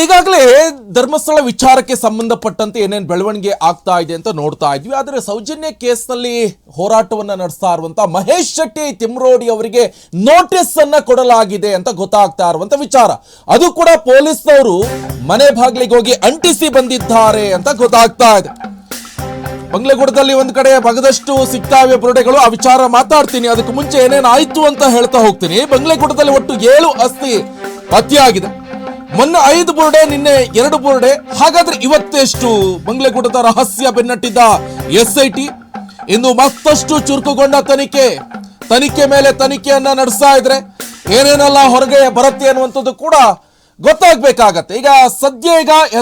ಈಗಾಗಲೇ ಧರ್ಮಸ್ಥಳ ವಿಚಾರಕ್ಕೆ ಸಂಬಂಧಪಟ್ಟಂತೆ ಏನೇನು ಬೆಳವಣಿಗೆ ಆಗ್ತಾ ಇದೆ ಅಂತ ನೋಡ್ತಾ ಇದ್ವಿ. ಆದರೆ ಸೌಜನ್ಯ ಕೇಸ್ನಲ್ಲಿ ಹೋರಾಟವನ್ನ ನಡೆಸ್ತಾ ಇರುವಂತ ಮಹೇಶ್ ಶೆಟ್ಟಿ ತಿಮ್ರೋಡಿ ಅವರಿಗೆ ನೋಟಿಸ್ ಅನ್ನ ಕೊಡಲಾಗಿದೆ ಅಂತ ಗೊತ್ತಾಗ್ತಾ ಇರುವಂತ ವಿಚಾರ. ಅದು ಕೂಡ ಪೊಲೀಸ್ನವರು ಮನೆ ಬಾಗಿಲಿಗೆ ಹೋಗಿ ಅಂಟಿಸಿ ಬಂದಿದ್ದಾರೆ ಅಂತ ಗೊತ್ತಾಗ್ತಾ ಇದೆ. ಬಂಗ್ಲೆಗೂಡದಲ್ಲಿ ಒಂದ್ ಕಡೆ ಬಗದಷ್ಟು ಸಿಗ್ತಾವೆ ಬುರುಡೆಗಳು. ಆ ವಿಚಾರ ಮಾತಾಡ್ತೀನಿ. ಅದಕ್ಕೆ ಮುಂಚೆ ಏನೇನು ಆಯ್ತು ಅಂತ ಹೇಳ್ತಾ ಹೋಗ್ತೀನಿ. ಬಂಗ್ಲೆಗೂಡದಲ್ಲಿ ಒಟ್ಟು 7 ಅಸ್ಥಿ ಪತ್ತೆಯಾಗಿದೆ. ಮೊನ್ನೆ 5 ಬುರುಡೆ, ನಿನ್ನೆ 2 ಬುರುಡೆ. ಹಾಗಾದ್ರೆ ಇವತ್ತೆಷ್ಟು? ಬಂಗ್ಲೆಗೂಡದ ರಹಸ್ಯ ಬೆನ್ನಟ್ಟಿದ್ದ SIT ಇಂದು ಮತ್ತಷ್ಟು ಚುರುಕುಗೊಂಡ ತನಿಖೆ ಮೇಲೆ ತನಿಖೆಯನ್ನ ನಡೆಸ್ತಾ ಇದ್ರೆ ಏನೇನೆಲ್ಲ ಹೊರಗೆ ಬರುತ್ತೆ ಅನ್ನುವಂಥದ್ದು ಕೂಡ ಗೊತ್ತಾಗ್ಬೇಕಾಗತ್ತೆ. ಈಗ ಸದ್ಯ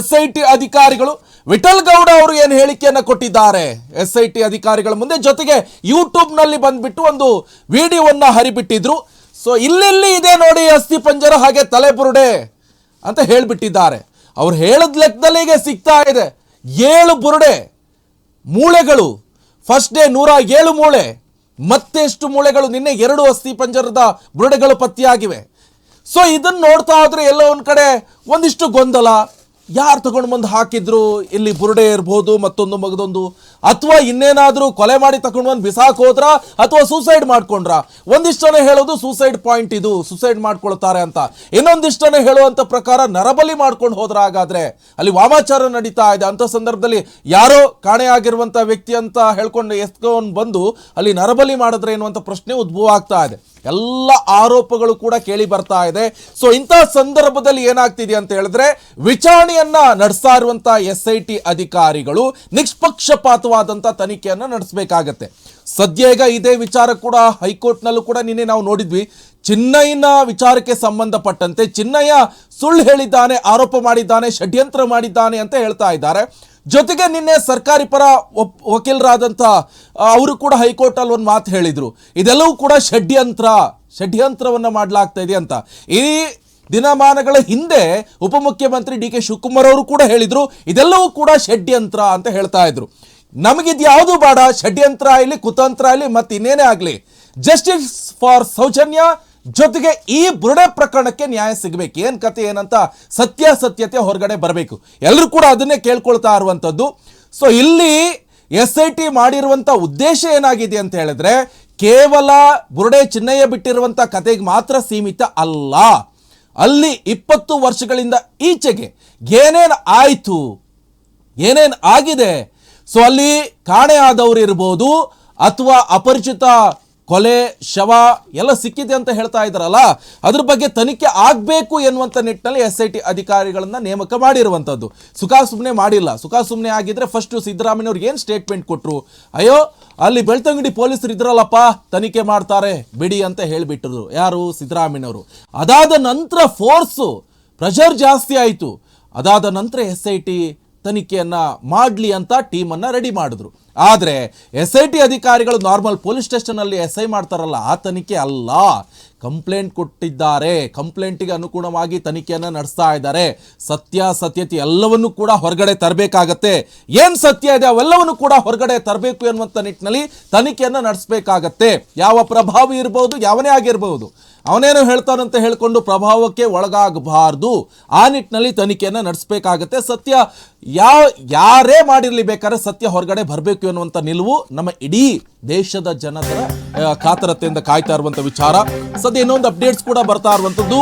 SIT ಅಧಿಕಾರಿಗಳು ವಿಠಲ್ ಗೌಡ ಅವರು ಏನು ಹೇಳಿಕೆಯನ್ನ ಕೊಟ್ಟಿದ್ದಾರೆ SIT ಅಧಿಕಾರಿಗಳ ಮುಂದೆ, ಜೊತೆಗೆ ಯೂಟ್ಯೂಬ್ ನಲ್ಲಿ ಬಂದ್ಬಿಟ್ಟು ಒಂದು ವಿಡಿಯೋವನ್ನ ಹರಿಬಿಟ್ಟಿದ್ರು. ಸೊ ಇಲ್ಲಿ ಇದೆ ನೋಡಿ ಅಸ್ಥಿ ಪಂಜರ ಹಾಗೆ ತಲೆ ಬುರುಡೆ ಅಂತ ಹೇಳ್ಬಿಟ್ಟಿದ್ದಾರೆ. ಅವ್ರು ಹೇಳದ್ ಲೆಕ್ಕದಲ್ಲಿಗೆ ಸಿಗ್ತಾ ಇದೆ 7 ಬುರುಡೆ ಮೂಳೆಗಳು. ಫಸ್ಟ್ ಡೇ 107 ಮೂಳೆ, ಮತ್ತೆಷ್ಟು ಮೂಳೆಗಳು? ನಿನ್ನೆ 2 ಅಸ್ಥಿ ಪಂಜರದ ಬುರುಡೆಗಳು ಪತ್ತೆಯಾಗಿವೆ. ಸೊ ಇದನ್ನ ನೋಡ್ತಾ ಹೋದ್ರೆ ಎಲ್ಲೋ ಒಂದ್ ಕಡೆ ಒಂದಿಷ್ಟು ಗೊಂದಲ. ಯಾರು ತಗೊಂಡು ಬಂದು ಹಾಕಿದ್ರು? ಇಲ್ಲಿ ಬುರುಡೆ ಇರ್ಬೋದು, ಮತ್ತೊಂದು ಮಗದೊಂದು, ಅಥವಾ ಇನ್ನೇನಾದ್ರೂ ಕೊಲೆ ಮಾಡಿ ತಗೊಂಡು ಬಂದು ಬಿಸಾಕ್ ಹೋದ್ರ, ಅಥವಾ ಸೂಸೈಡ್ ಮಾಡ್ಕೊಂಡ್ರ? ಒಂದಿಷ್ಟನೇ ಹೇಳೋದು ಸೂಸೈಡ್ ಪಾಯಿಂಟ್, ಇದು ಸೂಸೈಡ್ ಮಾಡ್ಕೊಳ್ತಾರೆ ಅಂತ. ಇನ್ನೊಂದಿಷ್ಟನೇ ಹೇಳುವಂತ ಪ್ರಕಾರ ನರಬಲಿ ಮಾಡ್ಕೊಂಡು ಹೋದ್ರ. ಹಾಗಾದ್ರೆ ಅಲ್ಲಿ ವಾಮಾಚಾರ ನಡೀತಾ ಇದೆ. ಅಂತ ಸಂದರ್ಭದಲ್ಲಿ ಯಾರೋ ಕಾಣೆಯಾಗಿರುವಂತ ವ್ಯಕ್ತಿ ಅಂತ ಹೇಳ್ಕೊಂಡು ಎತ್ಕೊಂಡು ಬಂದು ಅಲ್ಲಿ ನರಬಲಿ ಮಾಡಿದ್ರೆ ಎನ್ನುವಂತ ಪ್ರಶ್ನೆ ಉದ್ಭವ ಆಗ್ತಾ ಇದೆ. ಎಲ್ಲ ಆರೋಪಗಳು ಕೂಡ ಕೇಳಿ ಬರ್ತಾ ಇದೆ. ಸೊ ಇಂಥ ಸಂದರ್ಭದಲ್ಲಿ ಏನಾಗ್ತಿದೆ ಅಂತ ಹೇಳಿದ್ರೆ, ವಿಚಾರಣೆಯನ್ನ ನಡೆಸ್ತಾ ಇರುವಂತ SIT ಅಧಿಕಾರಿಗಳು ನಿಷ್ಪಕ್ಷಪಾತವಾದಂತ ತನಿಖೆಯನ್ನ ನಡೆಸಬೇಕಾಗತ್ತೆ. ಸದ್ಯ ಈಗ ಇದೇ ವಿಚಾರ ಕೂಡ ಹೈಕೋರ್ಟ್ನಲ್ಲೂ ಕೂಡ ನಿನ್ನೆ ನಾವು ನೋಡಿದ್ವಿ. ಚಿನ್ನಯ್ಯನ ವಿಚಾರಕ್ಕೆ ಸಂಬಂಧಪಟ್ಟಂತೆ ಚಿನ್ನಯ್ಯ ಸುಳ್ಳು ಹೇಳಿದ್ದಾನೆ, ಆರೋಪ ಮಾಡಿದ್ದಾನೆ, ಷಡ್ಯಂತ್ರ ಮಾಡಿದ್ದಾನೆ ಅಂತ ಹೇಳ್ತಾ ಇದ್ದಾರೆ. ಜೊತೆಗೆ ನಿನ್ನೆ ಸರ್ಕಾರಿ ಪರ ವಕೀಲರಾದಂಥ ಅವರು ಕೂಡ ಹೈಕೋರ್ಟ್ ಅಲ್ಲಿ ಒಂದು ಮಾತು ಹೇಳಿದ್ರು, ಇದೆಲ್ಲವೂ ಕೂಡ ಷಡ್ಯಂತ್ರವನ್ನ ಮಾಡಲಾಗ್ತಾ ಇದೆ ಅಂತ. ಈ ದಿನಮಾನಗಳ ಹಿಂದೆ ಉಪಮುಖ್ಯಮಂತ್ರಿ DK ಶಿವಕುಮಾರ್ ಅವರು ಕೂಡ ಹೇಳಿದ್ರು, ಇದೆಲ್ಲವೂ ಕೂಡ ಷಡ್ಯಂತ್ರ ಅಂತ ಹೇಳ್ತಾ ಇದ್ರು. ನಮಗಿದ್ಯಾವುದು ಬೇಡ, ಷಡ್ಯಂತ್ರ ಆಗಲಿ, ಕುತಂತ್ರ ಆಗಲಿ, ಮತ್ತೆ ಇನ್ನೇನೇ ಆಗಲಿ, ಜಸ್ಟಿಸ್ ಫಾರ್ ಸೌಜನ್ಯ, ಜೊತೆಗೆ ಈ ಬುರುಡೆ ಪ್ರಕರಣಕ್ಕೆ ನ್ಯಾಯ ಸಿಗಬೇಕು. ಏನ್ ಕತೆ ಏನಂತ ಸತ್ಯತೆ ಹೊರಗಡೆ ಬರಬೇಕು. ಎಲ್ಲರೂ ಕೂಡ ಅದನ್ನೇ ಕೇಳ್ಕೊಳ್ತಾ ಇರುವಂತದ್ದು. ಸೊ ಇಲ್ಲಿ SIT ಮಾಡಿರುವಂತ ಉದ್ದೇಶ ಏನಾಗಿದೆ ಅಂತ ಹೇಳಿದ್ರೆ, ಕೇವಲ ಬುರುಡೆ ಚಿನ್ನಯ್ಯ ಬಿಟ್ಟಿರುವಂತ ಕತೆಗೆ ಮಾತ್ರ ಸೀಮಿತ ಅಲ್ಲ. ಅಲ್ಲಿ 20 ವರ್ಷಗಳಿಂದ ಈಚೆಗೆ ಏನೇನು ಆಯ್ತು, ಏನೇನು ಆಗಿದೆ, ಸೊ ಅಲ್ಲಿ ಕಾಣೆ ಆದವರು ಇರ್ಬೋದು, ಅಥವಾ ಅಪರಿಚಿತ ಕೊಲೆ, ಶವ ಎಲ್ಲ ಸಿಕ್ಕಿದೆ ಅಂತ ಹೇಳ್ತಾ ಇದ್ದಾರಲ್ಲ, ಅದ್ರ ಬಗ್ಗೆ ತನಿಖೆ ಆಗಬೇಕು ಎನ್ನುವಂಥ ನಿಟ್ಟಿನಲ್ಲಿ SIT ಅಧಿಕಾರಿಗಳನ್ನ ನೇಮಕ ಮಾಡಿರುವಂಥದ್ದು. ಸುಮ್ಮನೆ ಮಾಡಿಲ್ಲ. ಸುಮ್ಮನೆ ಆಗಿದ್ರೆ ಫಸ್ಟ್ ಸಿದ್ದರಾಮಯ್ಯವ್ರಿಗೆ ಏನು ಸ್ಟೇಟ್ಮೆಂಟ್ ಕೊಟ್ಟರು, ಅಯ್ಯೋ ಅಲ್ಲಿ ಬೆಳ್ತಂಗಡಿ ಪೊಲೀಸರು ಇದ್ರಲ್ಲಪ್ಪ, ತನಿಖೆ ಮಾಡ್ತಾರೆ ಬಿಡಿ ಅಂತ ಹೇಳಿಬಿಟ್ರು. ಯಾರು? ಸಿದ್ದರಾಮಯ್ಯವರು. ಅದಾದ ನಂತರ ಫೋರ್ಸು ಪ್ರೆಷರ್ ಜಾಸ್ತಿ ಆಯಿತು. ಅದಾದ ನಂತರ SIT ತನಿಖೆಯನ್ನ ಮಾಡಲಿ ಅಂತ ಟೀಮನ್ನು ರೆಡಿ ಮಾಡಿದ್ರು. ಆದರೆ SIT ಅಧಿಕಾರಿಗಳು ನಾರ್ಮಲ್ ಪೊಲೀಸ್ ಸ್ಟೇಷನಲ್ಲಿ SI ಮಾಡ್ತಾರಲ್ಲ, ಆ ತನಿಖೆ ಅಲ್ಲ. ಕಂಪ್ಲೇಂಟ್ ಕೊಟ್ಟಿದ್ದಾರೆ, ಕಂಪ್ಲೇಂಟಿಗೆ ಅನುಗುಣವಾಗಿ ತನಿಖೆಯನ್ನು ನಡೆಸ್ತಾ ಇದ್ದಾರೆ. ಸತ್ಯತೆ ಎಲ್ಲವನ್ನೂ ಕೂಡ ಹೊರಗಡೆ ತರಬೇಕಾಗತ್ತೆ. ಏನು ಸತ್ಯ ಇದೆ ಅವೆಲ್ಲವನ್ನು ಕೂಡ ಹೊರಗಡೆ ತರಬೇಕು ಎನ್ನುವಂಥ ನಿಟ್ಟಿನಲ್ಲಿ ತನಿಖೆಯನ್ನು ನಡೆಸಬೇಕಾಗತ್ತೆ. ಯಾವ ಪ್ರಭಾವಿ ಇರಬಹುದು, ಯಾವನೇ ಆಗಿರಬಹುದು, ಅವನೇನು ಹೇಳ್ತಾನಂತ ಹೇಳ್ಕೊಂಡು ಪ್ರಭಾವಕ್ಕೆ ಒಳಗಾಗಬಾರ್ದು. ಆ ನಿಟ್ಟಿನಲ್ಲಿ ತನಿಖೆಯನ್ನು ನಡೆಸಬೇಕಾಗತ್ತೆ. ಸತ್ಯ ಯಾರೇ ಮಾಡಿರಲಿ, ಬೇಕಾದ್ರೆ ಸತ್ಯ ಹೊರಗಡೆ ಬರಬೇಕು ಎನ್ನುವಂಥ ನಿಲುವು ನಮ್ಮ ಇಡೀ ದೇಶದ ಜನರ ಕಾತರತೆಯಿಂದ ಕಾಯ್ತಾ ಇರುವಂಥ ವಿಚಾರ. ಸದ್ಯ ಇನ್ನೊಂದು ಅಪ್ಡೇಟ್ಸ್ ಕೂಡ ಬರ್ತಾ ಇರುವಂಥದ್ದು.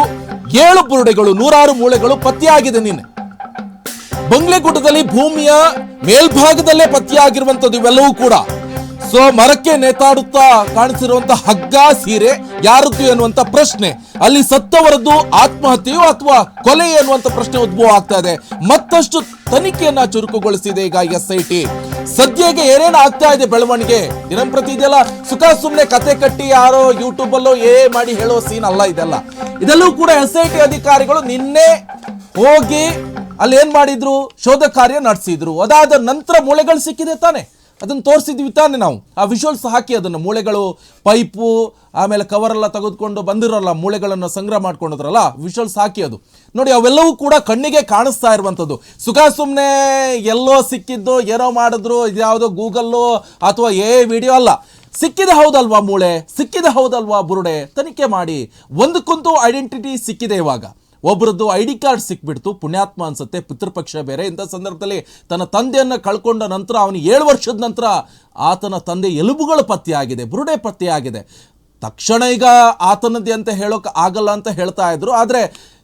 7 ಬುರುಡೆಗಳು, 106 ಮೂಳೆಗಳು ಪತ್ತೆಯಾಗಿದೆ. ನಿನ್ನೆ ಬಂಗ್ಲೆಗೂಡದಲ್ಲಿ ಭೂಮಿಯ ಮೇಲ್ಭಾಗದಲ್ಲೇ ಪತ್ತೆಯಾಗಿರುವಂಥದ್ದು ಇವೆಲ್ಲವೂ ಕೂಡ. ಸೊ ಮರಕ್ಕೆ ನೇತಾಡುತ್ತಾ ಕಾಣಿಸಿರುವಂತಹ ಹಗ್ಗ, ಸೀರೆ ಯಾರದ್ದು ಎನ್ನುವಂತ ಪ್ರಶ್ನೆ, ಅಲ್ಲಿ ಸತ್ತವರದ್ದು ಆತ್ಮಹತ್ಯೆಯೋ ಅಥವಾ ಕೊಲೆ ಎನ್ನುವಂತ ಪ್ರಶ್ನೆ ಉದ್ಭವ ಆಗ್ತಾ ಇದೆ. ಮತ್ತಷ್ಟು ತನಿಖೆಯನ್ನ ಚುರುಕುಗೊಳಿಸಿದೆ ಈಗ SIT. ಸದ್ಯಕ್ಕೆ ಏನೇನು ಆಗ್ತಾ ಇದೆ ಬೆಳವಣಿಗೆ ದಿನಂಪ್ರತಿ ಇದೆಲ್ಲ ಸುಮ್ಮನೆ ಕತೆ ಕಟ್ಟಿ ಯಾರೋ ಯೂಟ್ಯೂಬ್ ಅಲ್ಲೋ ಮಾಡಿ ಹೇಳೋ ಸೀನ್ ಅಲ್ಲ ಇದೆಲ್ಲ. ಇದೆಲ್ಲವೂ ಕೂಡ SIT ಅಧಿಕಾರಿಗಳು ನಿನ್ನೆ ಹೋಗಿ ಅಲ್ಲಿ ಏನ್ ಮಾಡಿದ್ರು, ಶೋಧ ಕಾರ್ಯ ನಡೆಸಿದ್ರು. ಅದಾದ ನಂತರ ಮೂಳೆಗಳು ಸಿಕ್ಕಿದೆ ತಾನೆ, ಅದನ್ನು ತೋರಿಸಿದ್ವಿ ತಾನೆ ನಾವು. ಆ ವಿಜುವಲ್ಸ್ ಹಾಕಿ ಅದನ್ನು, ಮೂಳೆಗಳು, ಪೈಪು, ಆಮೇಲೆ ಕವರ್ ಎಲ್ಲ ತೆಗೆದುಕೊಂಡು ಬಂದಿರೋಲ್ಲ, ಮೂಳೆಗಳನ್ನು ಸಂಗ್ರಹ ಮಾಡ್ಕೊಂಡಿದ್ರಲ್ಲ, ವಿಜುವಲ್ಸ್ ಹಾಕಿ ಅದು ನೋಡಿ. ಅವೆಲ್ಲವೂ ಕೂಡ ಕಣ್ಣಿಗೆ ಕಾಣಿಸ್ತಾ ಇರುವಂಥದ್ದು. ಸುಮ್ಮನೆ ಎಲ್ಲೋ ಸಿಕ್ಕಿದ್ದು, ಏನೋ ಮಾಡಿದ್ರು, ಇದ್ಯಾವುದೋ ಗೂಗಲ್ಲು ಅಥವಾ ವಿಡಿಯೋ ಅಲ್ಲ. ಸಿಕ್ಕಿದೆ ಹೌದಲ್ವಾ ಮೂಳೆ, ಸಿಕ್ಕಿದೆ ಹೌದಲ್ವಾ ಬುರುಡೆ, ತನಿಖೆ ಮಾಡಿ. ಒಂದಕ್ಕೊಂದು ಐಡೆಂಟಿಟಿ ಸಿಕ್ಕಿದೆ. ಇವಾಗ ಒಬ್ಬರದ್ದು ID ಕಾರ್ಡ್ ಸಿಕ್ಬಿಡ್ತು, ಪುಣ್ಯಾತ್ಮ ಅನ್ಸುತ್ತೆ, ಪಿತೃಪಕ್ಷ ಬೇರೆ. ಇಂಥ ಸಂದರ್ಭದಲ್ಲಿ ತನ್ನ ತಂದೆಯನ್ನು ಕಳ್ಕೊಂಡ ನಂತರ ಅವನಿಗೆ 7 ವರ್ಷದ ನಂತರ ಆತನ ತಂದೆ ಎಲುಬುಗಳು ಪತ್ತೆಯಾಗಿದೆ, ಬುರುಡೆ ಪತ್ತೆಯಾಗಿದೆ. ತಕ್ಷಣ ಈಗ ಆತನದ್ದೇ ಅಂತ ಹೇಳೋಕೆ ಆಗಲ್ಲ ಅಂತ ಹೇಳ್ತಾ ಇದ್ರು. ಆದರೆ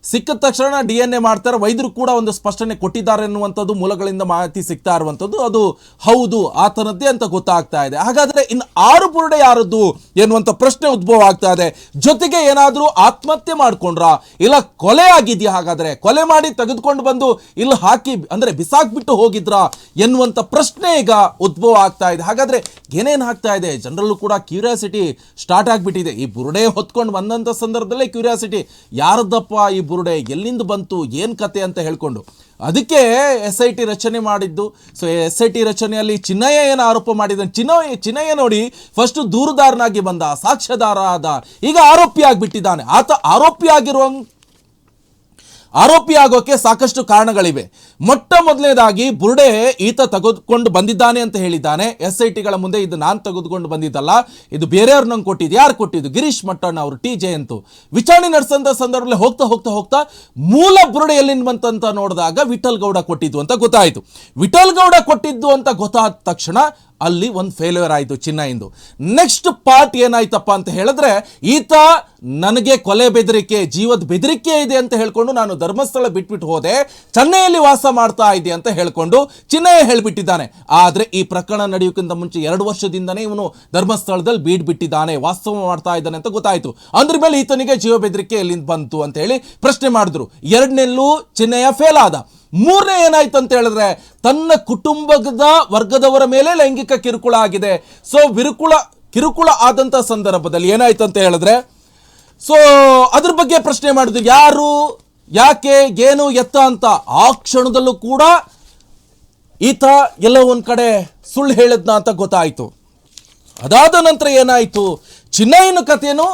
ಸಿಕ್ಕ ತಕ್ಷಣ DNA ಮಾಡ್ತಾರೆ. ವೈದ್ಯರು ಕೂಡ ಒಂದು ಸ್ಪಷ್ಟನೆ ಕೊಟ್ಟಿದ್ದಾರೆ ಎನ್ನುವಂಥದ್ದು ಮೂಲಗಳಿಂದ ಮಾಹಿತಿ ಸಿಗ್ತಾ ಇರುವಂಥದ್ದು. ಅದು ಹೌದು, ಆತನದ್ದೇ ಅಂತ ಗೊತ್ತಾಗ್ತಾ ಇದೆ. ಹಾಗಾದರೆ ಇನ್ನು 6 ಬುರುಡೆ ಯಾರದ್ದು ಎನ್ನುವಂಥ ಪ್ರಶ್ನೆ ಉದ್ಭವ ಆಗ್ತಾ ಇದೆ. ಜೊತೆಗೆ ಏನಾದರೂ ಆತ್ಮಹತ್ಯೆ ಮಾಡ್ಕೊಂಡ್ರ, ಇಲ್ಲ ಕೊಲೆ ಆಗಿದೆಯಾ, ಹಾಗಾದರೆ ಕೊಲೆ ಮಾಡಿ ತೆಗೆದುಕೊಂಡು ಬಂದು ಇಲ್ಲಿ ಹಾಕಿ ಅಂದರೆ ಬಿಸಾಕ್ಬಿಟ್ಟು ಹೋಗಿದ್ರಾ ಎನ್ನುವಂಥ ಪ್ರಶ್ನೆ ಈಗ ಉದ್ಭವ ಆಗ್ತಾ ಇದೆ. ಹಾಗಾದರೆ ಏನೇನು ಆಗ್ತಾ ಇದೆ, ಜನರಲ್ಲೂ ಕೂಡ ಕ್ಯೂರಿಯಾಸಿಟಿ ಸ್ಟಾರ್ಟ್ ಆಗಿಬಿಟ್ಟಿದೆ. ಈ ಬುರುಡೆ ಹೊತ್ಕೊಂಡು ಬಂದಂಥ ಸಂದರ್ಭದಲ್ಲೇ ಕ್ಯೂರಿಯಾಸಿಟಿ, ಯಾರದ್ದಪ್ಪ ಈ ಬುರುಡೆ, ಎಲ್ಲಿಂದ ಬಂತು, ಏನು ಕತೆ ಅಂತ ಹೇಳ್ಕೊಂಡು. ಅದಕ್ಕೆ SIT ರಚನೆ ಮಾಡಿದ್ದು. ಸೊ SIT ರಚನೆಯಲ್ಲಿ ಚಿನ್ನಯ್ಯ ಏನು ಆರೋಪ ಮಾಡಿದ್ದಾನೆ, ಚಿನ್ನಯ್ಯ ನೋಡಿ ಫಸ್ಟ್ ದೂರುದಾರನಾಗಿ ಬಂದ, ಸಾಕ್ಷ್ಯದಾರ ಆದ, ಈಗ ಆರೋಪಿ ಆಗಿಬಿಟ್ಟಿದ್ದಾನೆ. ಆತ ಆರೋಪಿ ಆಗೋಕೆ ಸಾಕಷ್ಟು ಕಾರಣಗಳಿವೆ. ಮೊಟ್ಟ ಮೊದಲನೇದಾಗಿ ಬುರುಡೆ ಈತ ತೆಗೆದುಕೊಂಡು ಬಂದಿದ್ದಾನೆ ಅಂತ ಹೇಳಿದ್ದಾನೆ. SITಗಳ ಮುಂದೆ ಇದು ನಾನು ತೆಗೆದುಕೊಂಡು ಬಂದಿದ್ದಲ್ಲ, ಇದು ಬೇರೆಯವ್ರು ನಂಗೆ ಕೊಟ್ಟಿದ್ದು. ಯಾರು ಕೊಟ್ಟಿದ್ದು? ಗಿರೀಶ್ ಮಟ್ಟಣ್ಣ ಅವರು, TJ ಅಂತೂ. ವಿಚಾರಣೆ ನಡೆಸಂತ ಸಂದರ್ಭದಲ್ಲಿ ಹೋಗ್ತಾ ಮೂಲ ಬುರುಡೆ ಎಲ್ಲಿಂದ ಬಂತಂತ ನೋಡಿದಾಗ ವಿಠಲ್ ಗೌಡ ಕೊಟ್ಟಿದ್ದು ಅಂತ ಗೊತ್ತಾಯಿತು. ವಿಠಲ್ ಗೌಡ ಕೊಟ್ಟಿದ್ದು ಅಂತ ಗೊತ್ತಾದ ತಕ್ಷಣ ಅಲ್ಲಿ ಒಂದು ಫೇಲ್ಯೂರ್ ಆಯಿತು ಚಿನ್ನಯ್ಯಂದು. ನೆಕ್ಸ್ಟ್ ಪಾರ್ಟ್ ಏನಾಯ್ತಪ್ಪ ಅಂತ ಹೇಳಿದ್ರೆ, ಈತ ನನಗೆ ಕೊಲೆ ಬೆದರಿಕೆ, ಜೀವದ ಬೆದರಿಕೆ ಇದೆ ಅಂತ ಹೇಳ್ಕೊಂಡು ನಾನು ಧರ್ಮಸ್ಥಳ ಬಿಟ್ಬಿಟ್ಟು ಹೋದೆ, ಚೆನ್ನೈಯಲ್ಲಿ ವಾಸ ಮಾಡ್ತಾ ಇದೆ ಅಂತ ಹೇಳ್ಕೊಂಡು ಚಿನ್ನಯ್ಯ ಹೇಳ್ಬಿಟ್ಟಿದ್ದಾನೆ. ಆದರೆ ಈ ಪ್ರಕರಣ ನಡೆಯೋಕ್ಕಿಂತ ಮುಂಚೆ 2 ವರ್ಷದಿಂದನೇ ಇವನು ಧರ್ಮಸ್ಥಳದಲ್ಲಿ ಬೀಡ್ಬಿಟ್ಟಿದ್ದಾನೆ, ವಾಸ್ತವ ಮಾಡ್ತಾ ಇದ್ದಾನೆ ಅಂತ ಗೊತ್ತಾಯಿತು. ಅಂದ್ರ ಮೇಲೆ ಈತನಿಗೆ ಜೀವ ಬೆದರಿಕೆ ಎಲ್ಲಿಂದ ಬಂತು ಅಂತ ಹೇಳಿ ಪ್ರಶ್ನೆ ಮಾಡಿದ್ರು. 2ನೆಲ್ಲೂ ಚಿನ್ನಯ್ಯ ಫೇಲ್ ಆದ. 3ನೇ ಏನಾಯ್ತು ಅಂತ ಹೇಳಿದ್ರೆ, ತನ್ನ ಕುಟುಂಬದ ವರ್ಗದವರ ಮೇಲೆ ಲೈಂಗಿಕ ಕಿರುಕುಳ ಆಗಿದೆ. ಸೊ ಕಿರುಕುಳ ಆದಂತ ಸಂದರ್ಭದಲ್ಲಿ ಏನಾಯ್ತು ಅಂತ ಹೇಳಿದ್ರೆ, ಸೊ ಅದ್ರ ಬಗ್ಗೆ ಪ್ರಶ್ನೆ ಮಾಡಿದ್ರು, ಯಾರು, ಯಾಕೆ, ಏನು, ಎತ್ತ ಅಂತ. ಆ ಕ್ಷಣದಲ್ಲೂ ಕೂಡ ಈತ ಎಲ್ಲ ಒಂದ್ ಕಡೆ ಸುಳ್ಳು ಹೇಳಿದ್ನ ಅಂತ ಗೊತ್ತಾಯ್ತು. ಅದಾದ ನಂತರ ಏನಾಯ್ತು, ಚಿನ್ನಯ್ಯನ ಕಥೆಯನ್ನು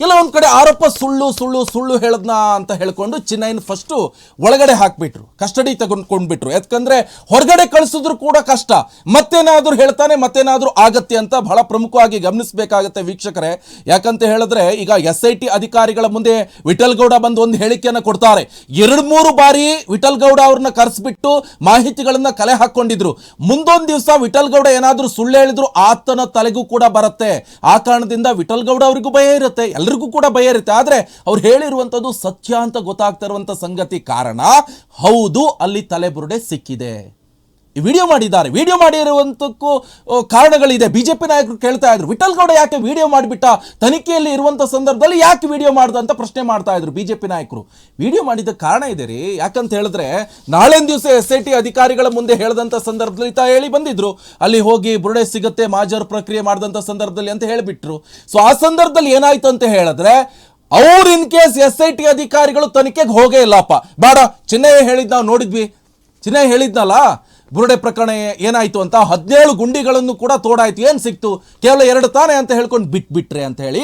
ಎಲ್ಲ ಒಂದು ಕಡೆ ಆರೋಪ ಸುಳ್ಳು ಹೇಳದ್ನ ಅಂತ ಹೇಳ್ಕೊಂಡು ಚಿನ್ನಯ್ಯನ ಫಸ್ಟು ಒಳಗಡೆ ಹಾಕ್ಬಿಟ್ರು, ಕಸ್ಟಡಿ ತಗೊಂಡ್ಕೊಂಡ್ಬಿಟ್ರು. ಯಾಕಂದ್ರೆ ಹೊರಗಡೆ ಕಳಿಸಿದ್ರು ಕೂಡ ಕಷ್ಟ, ಮತ್ತೇನಾದ್ರೂ ಹೇಳ್ತಾನೆ, ಮತ್ತೇನಾದ್ರೂ ಆಗತ್ತೆ ಅಂತ ಬಹಳ ಪ್ರಮುಖವಾಗಿ ಗಮನಿಸಬೇಕಾಗತ್ತೆ ವೀಕ್ಷಕರೇ. ಯಾಕಂತ ಹೇಳಿದ್ರೆ ಈಗ SIT ಅಧಿಕಾರಿಗಳ ಮುಂದೆ ವಿಠಲ್ ಗೌಡ ಬಂದು ಒಂದು ಹೇಳಿಕೆಯನ್ನು ಕೊಡ್ತಾರೆ. 2-3 ಬಾರಿ ವಿಠಲ್ ಗೌಡ ಅವ್ರನ್ನ ಕರೆಸ್ಬಿಟ್ಟು ಮಾಹಿತಿಗಳನ್ನ ಕಲೆ ಹಾಕೊಂಡಿದ್ರು. ಮುಂದೊಂದು ದಿವಸ ವಿಠಲ್ ಗೌಡ ಏನಾದ್ರೂ ಸುಳ್ಳು ಹೇಳಿದ್ರು ಆತನ ತಲೆಗೂ ಕೂಡ ಬರುತ್ತೆ. ಆ ಕಾರಣದಿಂದ ವಿಠಲ್ ಗೌಡ ಅವರಿಗೂ ಭಯ ಇರುತ್ತೆ, ಎಲ್ರಿಗೂ ಕೂಡ ಭಯ ಇರುತ್ತೆ. ಆದ್ರೆ ಅವ್ರು ಹೇಳಿರುವಂಥದ್ದು ಸತ್ಯ ಅಂತ ಗೊತ್ತಾಗ್ತಾ ಇರುವಂತ ಸಂಗತಿ ಕಾರಣ, ಹೌದು ಅಲ್ಲಿ ತಲೆಬುರುಡೆ ಸಿಕ್ಕಿದೆ. ಈ ವಿಡಿಯೋ ಮಾಡಿದ್ದಾರೆ. ವಿಡಿಯೋ ಮಾಡಿರುವಂತಕ್ಕೂ ಕಾರಣಗಳಿದೆ. ಬಿಜೆಪಿ ನಾಯಕರು ಕೇಳ್ತಾ ಇದ್ರು, ವಿಠಲ್ ಗೌಡ ಯಾಕೆ ವಿಡಿಯೋ ಮಾಡಿಬಿಟ್ಟ, ತನಿಖೆಯಲ್ಲಿ ಇರುವಂತ ಸಂದರ್ಭದಲ್ಲಿ ಯಾಕೆ ವಿಡಿಯೋ ಮಾಡ್ದ ಅಂತ ಪ್ರಶ್ನೆ ಮಾಡ್ತಾ ಇದ್ರು ಬಿಜೆಪಿ ನಾಯಕರು. ವಿಡಿಯೋ ಮಾಡಿದ ಕಾರಣ ಇದೆ ರೀ. ಯಾಕಂತ ಹೇಳಿದ್ರೆ, ನಾಳೆ ದಿವಸ SIT ಅಧಿಕಾರಿಗಳ ಮುಂದೆ ಹೇಳಿದಂತ ಸಂದರ್ಭದಲ್ಲಿ ಹೇಳಿ ಬಂದಿದ್ರು, ಅಲ್ಲಿ ಹೋಗಿ ಬುರುಡೆ ಸಿಗುತ್ತೆ ಮಾಜರ್ ಪ್ರಕ್ರಿಯೆ ಮಾಡಿದಂತ ಸಂದರ್ಭದಲ್ಲಿ ಅಂತ ಹೇಳಿಬಿಟ್ರು. ಸೊ ಆ ಸಂದರ್ಭದಲ್ಲಿ ಏನಾಯ್ತು ಅಂತ ಹೇಳಿದ್ರೆ, ಅವ್ರು ಇನ್ ಕೇಸ್ SIT ಅಧಿಕಾರಿಗಳು ತನಿಖೆಗೆ ಹೋಗೇ ಇಲ್ಲಪ್ಪ, ಬೇಡ, ಚಿನ್ನಯ್ಯ ಹೇಳಿದ್ ನಾವು ನೋಡಿದ್ವಿ, ಚಿನ್ನಯ್ಯ ಹೇಳಿದ್ನಲ್ಲ ಬುರುಡೆ ಪ್ರಕರಣ ಏನಾಯ್ತು ಅಂತ 17 ಗುಂಡಿಗಳನ್ನು ಕೂಡ ತೋಡಾಯ್ತು, ಏನು ಸಿಕ್ತು, ಕೇವಲ 2 ತಾನೆ ಅಂತ ಹೇಳ್ಕೊಂಡು ಬಿಟ್ಬಿಟ್ರೆ ಅಂತ ಹೇಳಿ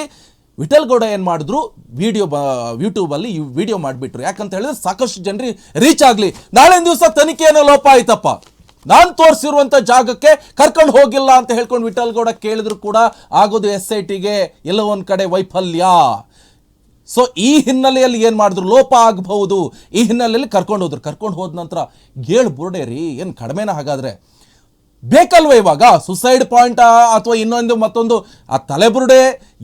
ವಿಠಲ್ ಗೌಡ ಏನು ಮಾಡಿದ್ರು, ಯೂಟ್ಯೂಬಲ್ಲಿ ವಿಡಿಯೋ ಮಾಡಿಬಿಟ್ರು. ಯಾಕಂತ ಹೇಳಿದ್ರೆ ಸಾಕಷ್ಟು ಜನರಿಗೆ ರೀಚ್ ಆಗಲಿ. ನಾಳೆ ದಿವಸ ತನಿಖೆಯನ್ನು ಲೋಪ ಆಯ್ತಪ್ಪ, ನಾನು ತೋರಿಸಿರುವಂಥ ಜಾಗಕ್ಕೆ ಕರ್ಕೊಂಡು ಹೋಗಿಲ್ಲ ಅಂತ ಹೇಳ್ಕೊಂಡು ವಿಠಲ್ ಗೌಡ ಕೇಳಿದ್ರು ಕೂಡ ಆಗೋದು SITಗೆ ಎಲ್ಲ ಒಂದು ಕಡೆ ವೈಫಲ್ಯ. ಸೊ ಈ ಹಿನ್ನೆಲೆಯಲ್ಲಿ ಏನು ಮಾಡಿದ್ರು, ಲೋಪ ಆಗಬಹುದು. ಈ ಹಿನ್ನೆಲೆಯಲ್ಲಿ ಕರ್ಕೊಂಡು ಹೋದ ನಂತರ 7 ಬುರುಡೆ ರೀ, ಏನು ಕಡಿಮೆನ? ಹಾಗಾದ್ರೆ ಬೇಕಲ್ವ ಇವಾಗ ಸುಸೈಡ್ ಪಾಯಿಂಟ್ ಅಥವಾ ಇನ್ನೊಂದು ಮತ್ತೊಂದು, ಆ ತಲೆಬುರುಡೆ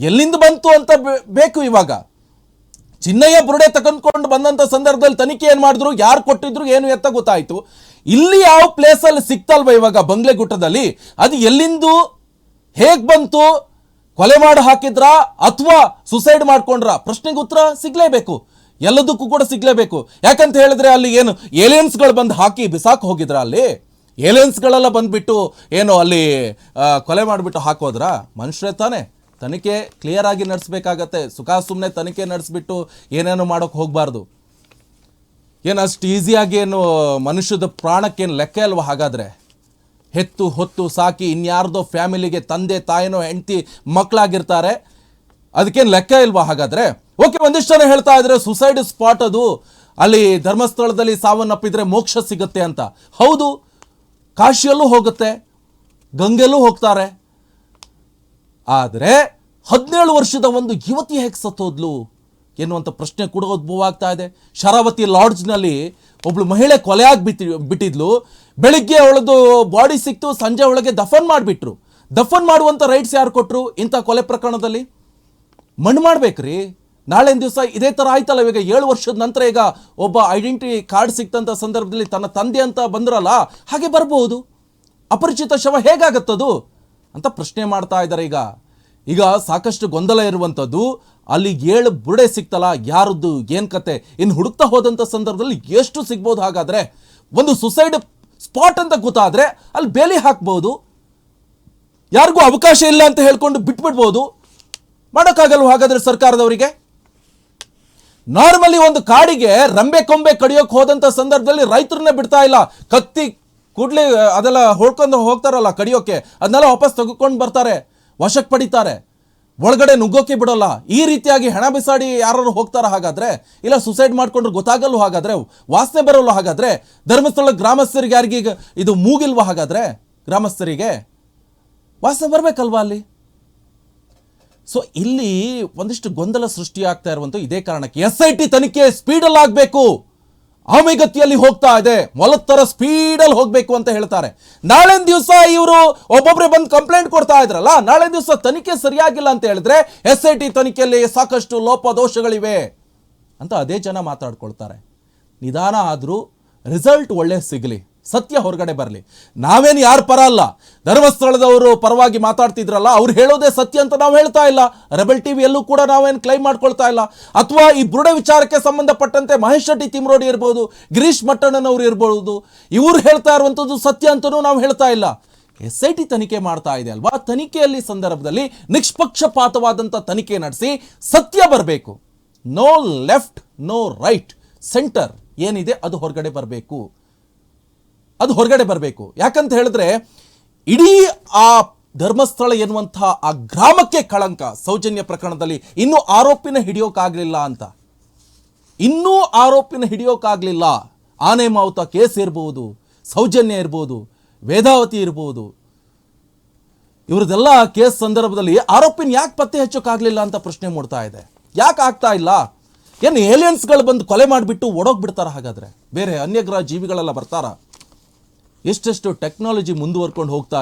ಎಲ್ಲಿಂದ ಬಂತು ಅಂತ ಬೇಕು. ಇವಾಗ ಚಿನ್ನಯ್ಯ ಬುರುಡೆ ತಗೊಂಡ್ಕೊಂಡು ಬಂದಂಥ ಸಂದರ್ಭದಲ್ಲಿ ತನಿಖೆ ಏನು ಮಾಡಿದ್ರು, ಯಾರು ಕೊಟ್ಟಿದ್ರು, ಏನು ಎತ್ತ ಗೊತ್ತಾಯ್ತು. ಇಲ್ಲಿ ಯಾವ ಪ್ಲೇಸಲ್ಲಿ ಸಿಕ್ತಲ್ವ ಇವಾಗ ಬಂಗ್ಲೆಗುಟ್ಟದಲ್ಲಿ, ಅದು ಎಲ್ಲಿಂದು, ಹೇಗೆ ಬಂತು, ಕೊಲೆ ಮಾಡಿ ಹಾಕಿದ್ರ ಅಥವಾ ಸುಸೈಡ್ ಮಾಡ್ಕೊಂಡ್ರ, ಪ್ರಶ್ನೆಗೆ ಉತ್ತರ ಸಿಗ್ಲೇಬೇಕು, ಎಲ್ಲದಕ್ಕೂ ಕೂಡ ಸಿಗ್ಲೇಬೇಕು. ಯಾಕಂತ ಹೇಳಿದ್ರೆ ಅಲ್ಲಿ ಏನು ಏಲಿಯನ್ಸ್ಗಳು ಬಂದು ಹಾಕಿ ಬಿಸಾಕ್ ಹೋಗಿದ್ರ, ಅಲ್ಲಿ ಏಲಿಯನ್ಸ್ಗಳೆಲ್ಲ ಬಂದ್ಬಿಟ್ಟು ಏನು ಅಲ್ಲಿ ಕೊಲೆ ಮಾಡಿಬಿಟ್ಟು ಹಾಕೋದ್ರ? ಮನುಷ್ಯರೇ ತಾನೆ. ತನಿಖೆ ಕ್ಲಿಯರ್ ಆಗಿ ನಡೆಸಬೇಕಾಗತ್ತೆ. ಸುಮ್ಮನೆ ತನಿಖೆ ನಡೆಸ್ಬಿಟ್ಟು ಏನೇನು ಮಾಡೋಕೆ ಹೋಗಬಾರ್ದು. ಏನು ಅಷ್ಟು ಈಸಿಯಾಗಿ ಏನು ಮನುಷ್ಯದ ಪ್ರಾಣಕ್ಕೇನು ಲೆಕ್ಕ ಅಲ್ವಾ? ಹಾಗಾದರೆ ಹೆತ್ತು ಹೊತ್ತು ಸಾಕಿ ಇನ್ಯಾರ್ದೋ ಫ್ಯಾಮಿಲಿಗೆ ತಂದೆ ತಾಯಿನೋ ಹೆಂಡತಿ ಮಕ್ಕಳಾಗಿರ್ತಾರೆ, ಅದಕ್ಕೇನು ಲೆಕ್ಕ ಇಲ್ವಾ ಹಾಗಾದರೆ? ಓಕೆ, ಒಂದಿಷ್ಟು ಜನ ಹೇಳ್ತಾ ಇದ್ರೆ ಸುಸೈಡ್ ಸ್ಪಾಟ್ ಅದು, ಅಲ್ಲಿ ಧರ್ಮಸ್ಥಳದಲ್ಲಿ ಸಾವನ್ನಪ್ಪಿದ್ರೆ ಮೋಕ್ಷ ಸಿಗುತ್ತೆ ಅಂತ. ಹೌದು, ಕಾಶಿಯಲ್ಲೂ ಹೋಗುತ್ತೆ, ಗಂಗೆಲ್ಲೂ ಹೋಗ್ತಾರೆ. ಆದರೆ 17 ವರ್ಷದ ಒಂದು ಯುವತಿ ಹೇಗೆ ಸತ್ತೋದ್ಲು? ಎನ್ನುವಂಥ ಪ್ರಶ್ನೆ ಕೂಡ ಉದ್ಭವ ಆಗ್ತಾ ಇದೆ. ಶರಾವತಿ ಲಾಡ್ಜ್ನಲ್ಲಿ ಒಬ್ಳು ಮಹಿಳೆ ಕೊಲೆಯಾಗಿ ಬಿಟ್ಟಿದ್ಲು. ಬೆಳಿಗ್ಗೆ ಅವಳದು ಬಾಡಿ ಸಿಕ್ತು, ಸಂಜೆ ಒಳಗೆ ದಫನ್ ಮಾಡಿಬಿಟ್ರು. ದಫನ್ ಮಾಡುವಂಥ ರೈಟ್ಸ್ ಯಾರು ಕೊಟ್ಟರು ಇಂಥ ಕೊಲೆ ಪ್ರಕರಣದಲ್ಲಿ? ಮಣ್ಣು ಮಾಡ್ಬೇಕ್ರಿ. ನಾಳೆ ದಿವಸ ಇದೇ ಥರ ಆಯ್ತಲ್ಲ. ಇವಾಗ 7 ವರ್ಷದ ನಂತರ ಈಗ ಒಬ್ಬ ಐಡೆಂಟಿಟಿ ಕಾರ್ಡ್ ಸಿಕ್ತಂಥ ಸಂದರ್ಭದಲ್ಲಿ ತನ್ನ ತಂದೆ ಅಂತ ಬಂದ್ರಲ್ಲ, ಹಾಗೆ ಬರ್ಬೋದು. ಅಪರಿಚಿತ ಶವ ಹೇಗಾಗತ್ತದು ಅಂತ ಪ್ರಶ್ನೆ ಮಾಡ್ತಾ ಇದ್ದಾರೆ. ಈಗ ಸಾಕಷ್ಟು ಗೊಂದಲ ಇರುವಂಥದ್ದು. ಅಲ್ಲಿ 7 ಬುರುಡೆ ಸಿಕ್ತಲ್ಲ, ಯಾರದ್ದು ಏನು ಕತೆ, ಇನ್ನು ಹುಡುಕ್ತಾ ಹೋದಂಥ ಸಂದರ್ಭದಲ್ಲಿ ಎಷ್ಟು ಸಿಗ್ಬೋದು? ಹಾಗಾದರೆ ಒಂದು ಸುಸೈಡ್ ಸ್ಪಾಟ್ ಅಂತ ಗೊತ್ತಾದರೆ ಅಲ್ಲಿ ಬೇಲಿ ಹಾಕ್ಬೋದು, ಯಾರಿಗೂ ಅವಕಾಶ ಇಲ್ಲ ಅಂತ ಹೇಳ್ಕೊಂಡು ಬಿಟ್ಬಿಡ್ಬೋದು. ಮಾಡೋಕ್ಕಾಗಲ್ವ ಹಾಗಾದರೆ ಸರ್ಕಾರದವರಿಗೆ? ನಾರ್ಮಲಿ ಒಂದು ಕಾಡಿಗೆ ರಂಬೆ ಕೊಂಬೆ ಕಡಿಯೋಕೆ ಹೋದಂಥ ಸಂದರ್ಭದಲ್ಲಿ ರೈತರನ್ನೇ ಬಿಡ್ತಾ ಇಲ್ಲ. ಕತ್ತಿ ಕೂಡಲೇ ಅದೆಲ್ಲ ಹೊಡ್ಕೊಂಡು ಹೋಗ್ತಾರಲ್ಲ ಕಡಿಯೋಕೆ, ಅದನ್ನೆಲ್ಲ ವಾಪಸ್ ತೆಗೆದುಕೊಂಡು ಬರ್ತಾರೆ, ವಶಕ್ಕೆ ಪಡಿತಾರೆ, ಒಳಗಡೆ ನುಗ್ಗೋಕೆ ಬಿಡೋಲ್ಲ. ಈ ರೀತಿಯಾಗಿ ಹೆಣ ಬಿಸಾಡಿ ಯಾರು ಹೋಗ್ತಾರ ಹಾಗಾದ್ರೆ? ಇಲ್ಲ ಸುಸೈಡ್ ಮಾಡ್ಕೊಂಡ್ರೆ ಗೊತ್ತಾಗಲ್ವ ಹಾಗಾದ್ರೆ? ವಾಸನೆ ಬರೋಲ್ಲ ಹಾಗಾದ್ರೆ? ಧರ್ಮಸ್ಥಳ ಗ್ರಾಮಸ್ಥರಿಗೆ ಯಾರಿಗೀಗ ಇದು ಮೂಗಿಲ್ವ ಹಾಗಾದ್ರೆ? ಗ್ರಾಮಸ್ಥರಿಗೆ ವಾಸನೆ ಬರಬೇಕಲ್ವಾ ಅಲ್ಲಿ? ಸೊ ಇಲ್ಲಿ ಒಂದಿಷ್ಟು ಗೊಂದಲ ಸೃಷ್ಟಿಯಾಗ್ತಾ ಇರುವಂಥ ಇದೇ ಕಾರಣಕ್ಕೆ SIT ತನಿಖೆ ಸ್ಪೀಡಲ್ಲಿ ಆಗಬೇಕು. ಆಮೆಗತಿಯಲ್ಲಿ ಹೋಗ್ತಾ ಇದೆ, ಮೊಲದ ಥರ ಸ್ಪೀಡಲ್ಲಿ ಹೋಗಬೇಕು ಅಂತ ಹೇಳ್ತಾರೆ. ನಾಳೆ ದಿವಸ ಇವರು ಒಬ್ಬೊಬ್ಬರೇ ಬಂದು ಕಂಪ್ಲೇಂಟ್ ಕೊಡ್ತಾ ಇದ್ರಲ್ಲ, ನಾಳೆ ದಿವಸ ತನಿಖೆ ಸರಿಯಾಗಿಲ್ಲ ಅಂತ ಹೇಳಿದ್ರೆ SIT ತನಿಖೆಯಲ್ಲಿ ಸಾಕಷ್ಟು ಲೋಪದೋಷಗಳಿವೆ ಅಂತ ಅದೇ ಜನ ಮಾತಾಡ್ಕೊಳ್ತಾರೆ. ನಿಧಾನ ಆದರೂ ರಿಸಲ್ಟ್ ಒಳ್ಳೆ ಸಿಗಲಿ, ಸತ್ಯ ಹೊರಗಡೆ ಬರಲಿ. ನಾವೇನು ಯಾರ ಪರ ಅಲ್ಲ. ಧರ್ಮಸ್ಥಳದವರು ಪರವಾಗಿ ಮಾತಾಡ್ತಿದ್ರಲ್ಲ, ಅವ್ರು ಹೇಳೋದೇ ಸತ್ಯ ಅಂತ ನಾವು ಹೇಳ್ತಾ ಇಲ್ಲ. ರೆಬೆಲ್ ಟಿವಿ ಎಲ್ಲೂ ಕೂಡ ನಾವೇನು ಕ್ಲೈಮ್ ಮಾಡ್ಕೊಳ್ತಾ ಇಲ್ಲ. ಅಥವಾ ಈ ಬುರುಡೆ ವಿಚಾರಕ್ಕೆ ಸಂಬಂಧಪಟ್ಟಂತೆ ಮಹೇಶ್ ಶೆಟ್ಟಿ ತಿಮ್ರೋಡಿ ಇರ್ಬೋದು, ಗಿರೀಶ್ ಮಟ್ಟಣ್ಣನವರು ಇರ್ಬೋದು, ಇವ್ರು ಹೇಳ್ತಾ ಇರುವಂಥದ್ದು ಸತ್ಯ ಅಂತಲೂ ನಾವು ಹೇಳ್ತಾ ಇಲ್ಲ. SIT ತನಿಖೆ ಮಾಡ್ತಾ ಇದೆ ಅಲ್ವಾ? ತನಿಖೆಯಲ್ಲಿ ಸಂದರ್ಭದಲ್ಲಿ ನಿಷ್ಪಕ್ಷಪಾತವಾದಂಥ ತನಿಖೆ ನಡೆಸಿ ಸತ್ಯ ಬರಬೇಕು. No left, no right, centre ಏನಿದೆ ಅದು ಹೊರಗಡೆ ಬರಬೇಕು. ಅದು ಹೊರಗಡೆ ಬರಬೇಕು. ಯಾಕಂತ ಹೇಳಿದ್ರೆ ಇಡೀ ಆ ಧರ್ಮಸ್ಥಳ ಎನ್ನುವಂಥ ಆ ಗ್ರಾಮಕ್ಕೆ ಕಳಂಕ. ಸೌಜನ್ಯ ಪ್ರಕರಣದಲ್ಲಿ ಇನ್ನೂ ಆರೋಪಿನ ಹಿಡಿಯೋಕ್ಕಾಗಲಿಲ್ಲ ಅಂತ, ಇನ್ನೂ ಆರೋಪಿನ ಹಿಡಿಯೋಕ್ಕಾಗಲಿಲ್ಲ. ಆನೆ ಮಾವುತ ಕೇಸ್ ಇರ್ಬೋದು, ಸೌಜನ್ಯ ಇರ್ಬೋದು, ವೇದಾವತಿ ಇರ್ಬೋದು, ಇವ್ರದ್ದೆಲ್ಲ ಕೇಸ್ ಸಂದರ್ಭದಲ್ಲಿ ಆರೋಪಿನ ಯಾಕೆ ಪತ್ತೆ ಹಚ್ಚೋಕ್ಕಾಗಲಿಲ್ಲ ಅಂತ ಪ್ರಶ್ನೆ ಮೂಡ್ತಾ ಇದೆ. ಯಾಕೆ ಆಗ್ತಾ ಇಲ್ಲ? ಏನು ಏಲಿಯನ್ಸ್ಗಳು ಬಂದು ಕೊಲೆ ಮಾಡಿಬಿಟ್ಟು ಓಡೋಗ್ಬಿಡ್ತಾರ ಹಾಗಾದರೆ? ಬೇರೆ ಅನ್ಯಗ್ರಹ ಜೀವಿಗಳೆಲ್ಲ ಬರ್ತಾರ? ಎಷ್ಟೆಷ್ಟು ಟೆಕ್ನಾಲಜಿ ಮುಂದುವರ್ಕೊಂಡು ಹೋಗ್ತಾ